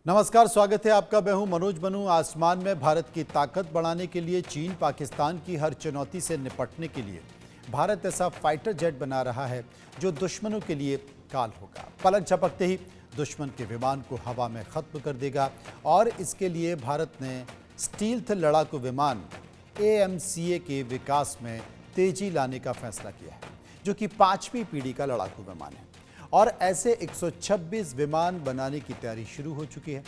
नमस्कार, स्वागत है आपका। मैं हूं मनोज बनू। आसमान में भारत की ताकत बढ़ाने के लिए चीन पाकिस्तान की हर चुनौती से निपटने के लिए भारत ऐसा फाइटर जेट बना रहा है जो दुश्मनों के लिए काल होगा। पलक झपकते ही दुश्मन के विमान को हवा में खत्म कर देगा और इसके लिए भारत ने स्टील्थ लड़ाकू विमान AMCA के विकास में तेजी लाने का फैसला किया है, जो कि 5वीं पीढ़ी का लड़ाकू विमान है और ऐसे 126 विमान बनाने की तैयारी शुरू हो चुकी है।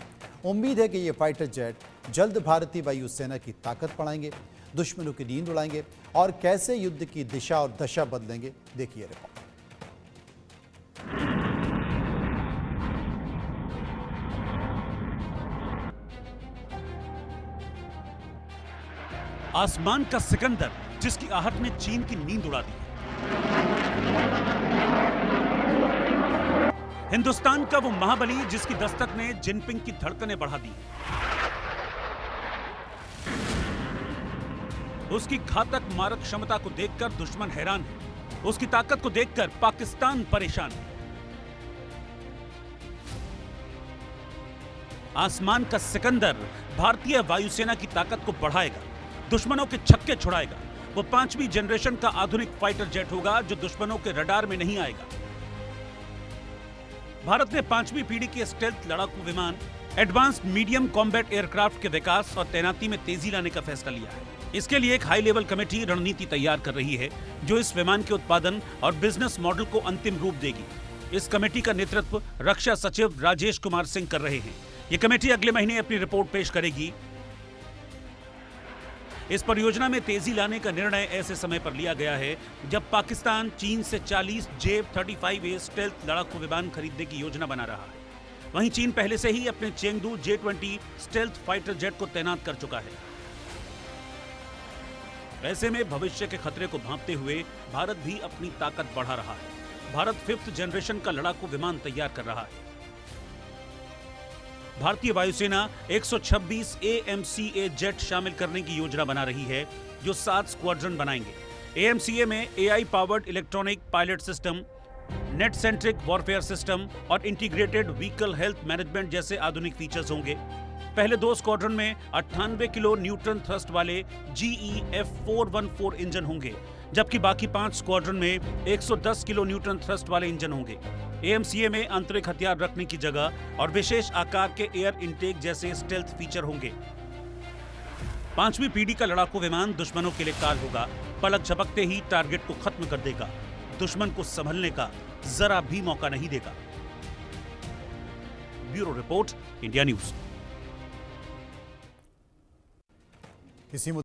उम्मीद है कि ये फाइटर जेट जल्द भारतीय वायुसेना की ताकत बढ़ाएंगे, दुश्मनों की नींद उड़ाएंगे और कैसे युद्ध की दिशा और दशा बदलेंगे, देखिए रिपोर्ट। आसमान का सिकंदर, जिसकी आहट ने चीन की नींद उड़ा दी। हिंदुस्तान का वो महाबली जिसकी दस्तक ने जिनपिंग की धड़कनें बढ़ा दी। उसकी घातक मारक क्षमता को देखकर दुश्मन हैरान है, उसकी ताकत को देखकर पाकिस्तान परेशान है। आसमान का सिकंदर भारतीय वायुसेना की ताकत को बढ़ाएगा, दुश्मनों के छक्के छुड़ाएगा। वो 5वीं जनरेशन का आधुनिक फाइटर जेट होगा जो दुश्मनों के रडार में नहीं आएगा। भारत ने 5वीं पीढ़ी के स्टेल्थ लड़ाकू विमान एडवांस्ड मीडियम कॉम्बैट एयरक्राफ्ट के विकास और तैनाती में तेजी लाने का फैसला लिया है। इसके लिए एक हाई लेवल कमेटी रणनीति तैयार कर रही है जो इस विमान के उत्पादन और बिजनेस मॉडल को अंतिम रूप देगी। इस कमेटी का नेतृत्व रक्षा सचिव राजेश कुमार सिंह कर रहे हैं। ये कमेटी अगले महीने अपनी रिपोर्ट पेश करेगी। इस परियोजना में तेजी लाने का निर्णय ऐसे समय पर लिया गया है जब पाकिस्तान चीन से 40 J-35A स्टेल्थ लड़ाकू विमान खरीदने की योजना बना रहा है। वहीं चीन पहले से ही अपने Chengdu J-20 stealth fighter jet को तैनात कर चुका है। ऐसे में भविष्य के खतरे को भांपते हुए भारत भी अपनी ताकत बढ़ा रहा है। भारत 5th जनरेशन का लड़ाकू विमान तैयार कर रहा है। भारतीय वायुसेना 126 AMCA जेट शामिल करने की योजना बना रही है जो 7 स्क्वाड्रन बनाएंगे। AMCA में AI powered electronic pilot system, net centric warfare system और इंटीग्रेटेड व्हीकल हेल्थ मैनेजमेंट जैसे आधुनिक फीचर्स होंगे। पहले 2 स्क्वाड्रन में 98 किलो न्यूटन थ्रस्ट वाले GE F414 इंजन होंगे, जबकि बाकी 5 स्क्वाड्रन में 110 किलो न्यूटन थ्रस्ट वाले इंजन होंगे। AMCA में आंतरिक हथियार रखने की जगह और विशेष आकार के एयर इनटेक जैसे स्टेल्थ फीचर होंगे। 5वीं पीढ़ी का लड़ाकू विमान दुश्मनों के लिए काल होगा। पलक झपकते ही टारगेट को खत्म कर देगा, दुश्मन को संभलने का जरा भी मौका नहीं देगा। Bureau report, India news.